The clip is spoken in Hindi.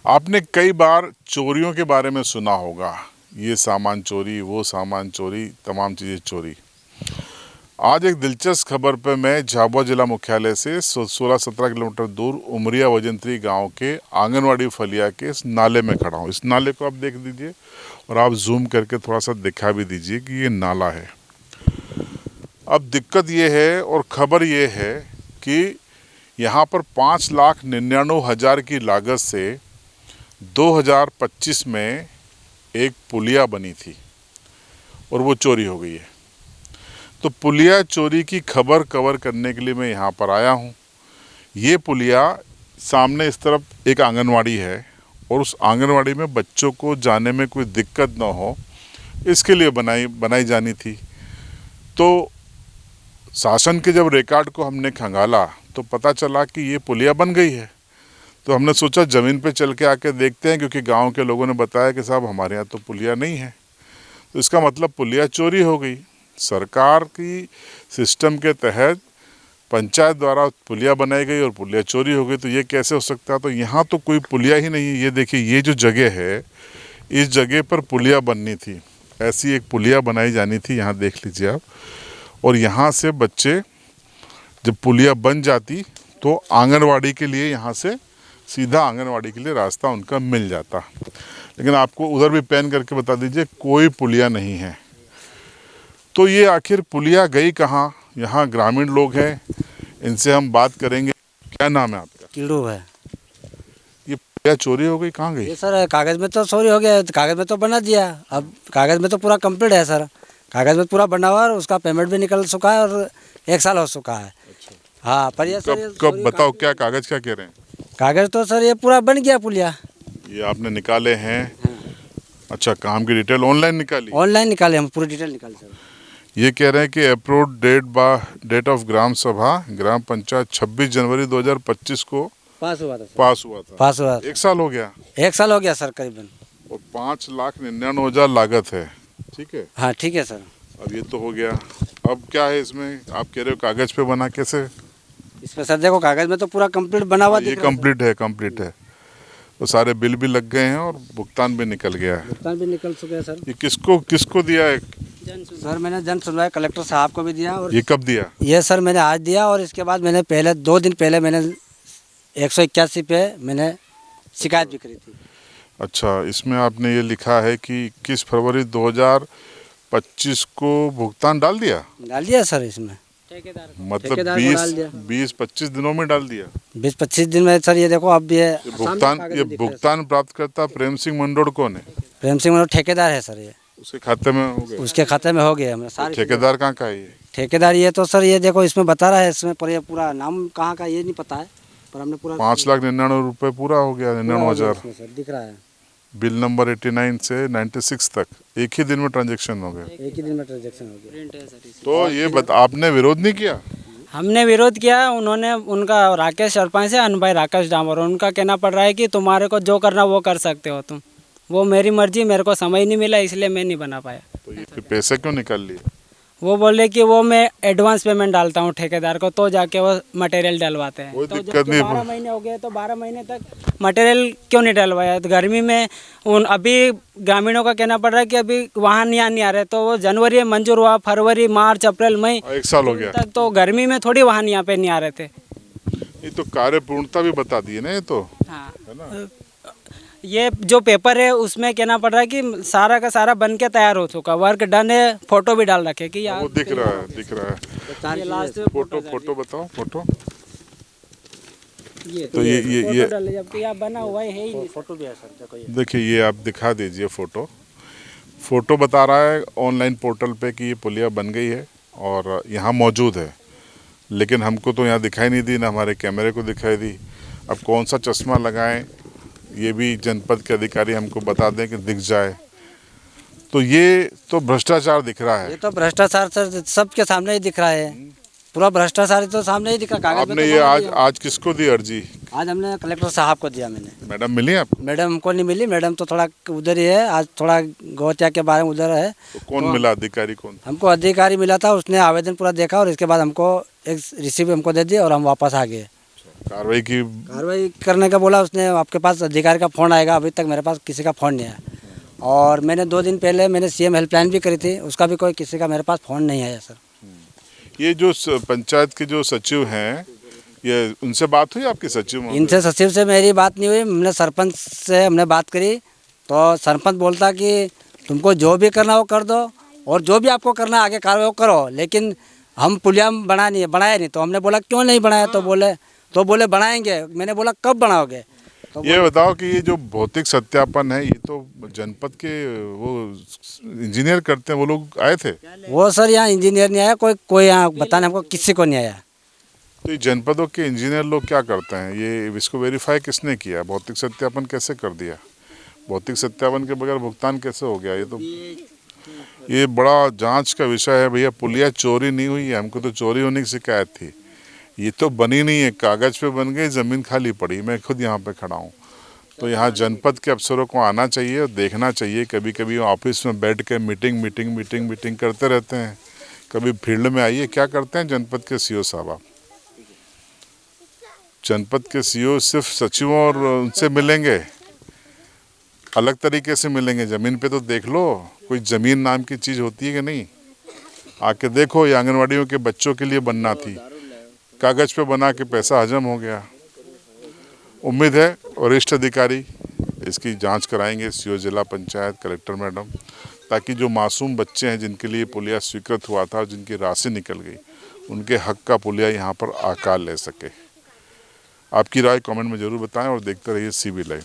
आपने कई बार चोरियों के बारे में सुना होगा, ये सामान चोरी, वो सामान चोरी, तमाम चीज़ें चोरी। आज एक दिलचस्प खबर पे मैं झाबुआ जिला मुख्यालय से 16-17 किलोमीटर दूर उमरिया वजंत्री गांव के आंगनवाड़ी फलिया के इस नाले में खड़ा हूँ। इस नाले को आप देख दीजिए और आप जूम करके थोड़ा सा दिखा भी दीजिए कि ये नाला है। अब दिक्कत ये है और ख़बर ये है कि यहाँ पर 5,99,000 की लागत से 2025 में एक पुलिया बनी थी और वो चोरी हो गई है। तो पुलिया चोरी की खबर कवर करने के लिए मैं यहाँ पर आया हूँ। ये पुलिया सामने इस तरफ एक आंगनवाड़ी है और उस आंगनवाड़ी में बच्चों को जाने में कोई दिक्कत ना हो, इसके लिए बनाई जानी थी। तो शासन के जब रिकॉर्ड को हमने खंगाला तो पता चला कि ये पुलिया बन गई है। तो हमने सोचा ज़मीन पे चल के आके देखते हैं, क्योंकि गांव के लोगों ने बताया कि साहब हमारे यहाँ तो पुलिया नहीं है। तो इसका मतलब पुलिया चोरी हो गई। सरकार की सिस्टम के तहत पंचायत द्वारा पुलिया बनाई गई और पुलिया चोरी हो गई। तो ये कैसे हो सकता है? तो यहाँ तो कोई पुलिया ही नहीं है। ये देखिए, ये जो जगह है, इस जगह पर पुलिया बननी थी, ऐसी एक पुलिया बनाई जानी थी। यहाँ देख लीजिए आप। और यहाँ से बच्चे जब पुलिया बन जाती तो आंगनवाड़ी के लिए यहाँ से सीधा आंगनवाड़ी के लिए रास्ता उनका मिल जाता। लेकिन आपको उधर भी पैन करके बता दीजिए, कोई पुलिया नहीं है। तो ये आखिर पुलिया गई कहाँ? यहाँ ग्रामीण लोग हैं, इनसे हम बात करेंगे। क्या नाम है आपका? कीड़ू है। ये पुलिया चोरी हो गई, कहाँ गई? ये सर कागज़ में तो चोरी हो गया, कागज़ में तो बना दिया। अब कागज़ में तो पूरा कंप्लीट है सर, कागज़ में पूरा बना हुआ और उसका पेमेंट भी निकल चुका है और 1 साल हो चुका है। हाँ, पर ये सर कब बताओ, क्या कागज क्या कह रहे हैं? कागज़ तो सर ये पूरा बन गया पुलिया। ये आपने निकाले हैं? अच्छा, काम की डिटेल ऑनलाइन निकाली? ऑनलाइन निकाले, हम पूरी डिटेल निकाले सर। ये कह रहे हैं कि अप्रूव्ड डेट ऑफ ग्राम सभा ग्राम पंचायत 26 जनवरी 2025 को पास हुआ था। पास हुआ था। 1 साल हो गया? 1 साल हो गया सर करीबन। और 5,99,000 लागत है। ठीक है? हाँ ठीक है सर। अब ये तो हो गया। अब क्या है इसमें? आप कह रहे हो कागज पे बना, कैसे? इसमें सर देखो, कागज़ में तो पूरा कंप्लीट बना हुआ ये दिख रहा है। कंप्लीट है। तो सारे बिल भी लग गए हैं और भुगतान भी निकल गया है। भुगतान भी निकल चुके हैं सर। ये किसको दिया है? सर मैंने जन सुनवाई कलेक्टर साहब को भी दिया। और ये कब दिया? ये सर मैंने आज दिया और इसके बाद मैंने पहले 2 दिन पहले मैंने 181 पे मैंने शिकायत भी करी थी। अच्छा, इसमें आपने ये लिखा है कि 21 फरवरी 2025 को भुगतान डाल दिया सर इसमें। मतलब ठेकेदार को डाल दिया। 20-25 दिनों में डाल दिया। 20-25 दिन में सर। ये देखो अब ये भुगतान प्राप्त करता प्रेम सिंह मंडोड़ कौन है? प्रेम सिंह मंडोड़ ठेकेदार है सर। ये उसके खाते में हो गया? उसके खाते में हो गया। सारे ठेकेदार कहाँ का है ये? ठेकेदार ये तो सर ये देखो इसमें बता रहा है, इसमें पर ये पूरा नाम कहाँ का ये नहीं पता है, पर हमने पूरा 5,99,000 रुपये पूरा हो गया। 99,000 सर दिख रहा है। बिल नंबर 89 से 96 तक एक ही दिन में ट्रांजैक्शन हो गए। एक ही दिन में ट्रांजेक्शन हो गया। तो ये आपने विरोध नहीं किया? हमने विरोध किया। उन्होंने उनका राकेश सरपंच है भाई राकेश डामर, उनका कहना पड़ रहा है कि तुम्हारे को जो करना वो कर सकते हो तुम। वो मेरी मर्जी, मेरे को समय नहीं मिला इसलिए मैं नहीं बना पाया। तो ये फिर पैसे क्यों निकाल लिए? वो बोले कि वो मैं एडवांस पेमेंट डालता हूँ ठेकेदार को तो जाके वो मटेरियल डलवाते हैं। कोई तो दिक्कत नहीं। 12 महीने हो गए तो 12 महीने तक मटेरियल क्यों नहीं डलवाया? तो गर्मी में अभी ग्रामीणों का कहना पड़ रहा है कि अभी वाहन यहाँ नहीं आ रहे, तो वो जनवरी में मंजूर हुआ, फरवरी मार्च अप्रैल मई 1 साल हो गया तक, तो गर्मी में थोड़ी वाहन यहाँ पे नहीं आ रहे थे। ये तो कार्यपूर्णता भी बता दी है ना, ये तो हाँ, है ना? ये जो पेपर है उसमें कहना पड़ रहा है कि सारा का सारा बन के तैयार हो चुका, वर्क डन है, फोटो भी डाल रखे कि वो दिख रहा है। ये लास्ट फोटो बताओ, फोटो। ये तो ये डाल, जबकि यहाँ बना हुआ है ही नहीं। फोटो भी है सर, देखो ये। देखिए, ये आप दिखा दीजिए फोटो बता रहा है ऑनलाइन पोर्टल पे कि ये पुलिया बन गई है और यहाँ मौजूद है। लेकिन हमको तो यहाँ दिखाई नहीं दी, ना हमारे कैमरे को दिखाई दी। अब कौन सा चश्मा लगाएं, ये भी जनपद के अधिकारी हमको बता दें कि दिख जाए। तो ये तो भ्रष्टाचार दिख रहा है। ये तो भ्रष्टाचार सर सबके सामने ही दिख रहा है। पूरा भ्रष्टाचार तो सामने ही दिख रहा। कागज आपने ये आज किसको दी अर्जी? आज हमने कलेक्टर साहब को दिया। मैंने मैडम मिली आप? मैडम हमको नहीं मिली, मैडम तो थोड़ा उधर ही है, आज थोड़ा गौहत्या के बारे में उधर है। तो कौन मिला? अधिकारी कौन? हमको अधिकारी मिला था, उसने आवेदन पूरा देखा और इसके बाद हमको एक रिसीव हमको दे दी और हम वापस आ गए। कार्रवाई करने का बोला उसने, आपके पास अधिकारी का फ़ोन आएगा। अभी तक मेरे पास किसी का फ़ोन नहीं आया। और मैंने 2 दिन पहले मैंने सीएम हेल्पलाइन भी करी थी, उसका भी कोई किसी का मेरे पास फ़ोन नहीं आया सर। ये जो पंचायत के जो सचिव हैं, ये उनसे बात हुई आपकी सचिव महोदय? इनसे सचिव से मेरी बात नहीं हुई। हमने सरपंच से हमने बात करी तो सरपंच बोलता कि तुमको जो भी करना हो कर दो, और जो भी आपको करना आगे कार्रवाई करो, लेकिन हम पुलिया बनाया नहीं। तो हमने बोला क्यों नहीं बनाया? तो बोले बनाएंगे। मैंने बोला कब बनाओगे? तो ये बताओ कि ये जो भौतिक सत्यापन है, ये तो जनपद के वो इंजीनियर करते हैं, वो लोग आए थे? वो सर यहाँ इंजीनियर नहीं आया, कोई यहाँ बताने हमको किसी को नहीं आया। तो ये जनपदों के इंजीनियर लोग क्या करते हैं? ये इसको वेरीफाई किसने किया? भौतिक सत्यापन कैसे कर दिया? भौतिक सत्यापन के बगैर भुगतान कैसे हो गया? ये बड़ा जांच का विषय है भैया। पुलिया चोरी नहीं हुई है, हमको तो चोरी होने की शिकायत थी। ये तो बनी नहीं है, कागज़ पे बन गई, ज़मीन खाली पड़ी। मैं खुद यहाँ पे खड़ा हूँ। तो यहाँ जनपद के अफसरों को आना चाहिए और देखना चाहिए। कभी कभी ऑफिस में बैठ के मीटिंग करते रहते हैं। कभी फील्ड में आइए, क्या करते हैं जनपद के सीओ साहब? आप जनपद के सीओ सिर्फ सचिवों और उनसे मिलेंगे, अलग तरीके से मिलेंगे। ज़मीन पे तो देख लो, कोई ज़मीन नाम की चीज़ होती है कि नहीं? आके देखो, ये आंगनवाड़ियों के बच्चों के लिए बनना थी, कागज़ पे बना के पैसा हजम हो गया। उम्मीद है वरिष्ठ अधिकारी इसकी जांच कराएंगे, सीओ जिला पंचायत, कलेक्टर मैडम, ताकि जो मासूम बच्चे हैं जिनके लिए पुलिया स्वीकृत हुआ था और जिनकी राशि निकल गई, उनके हक का पुलिया यहाँ पर आकार ले सके। आपकी राय कमेंट में ज़रूर बताएं और देखते रहिए CB लाइव।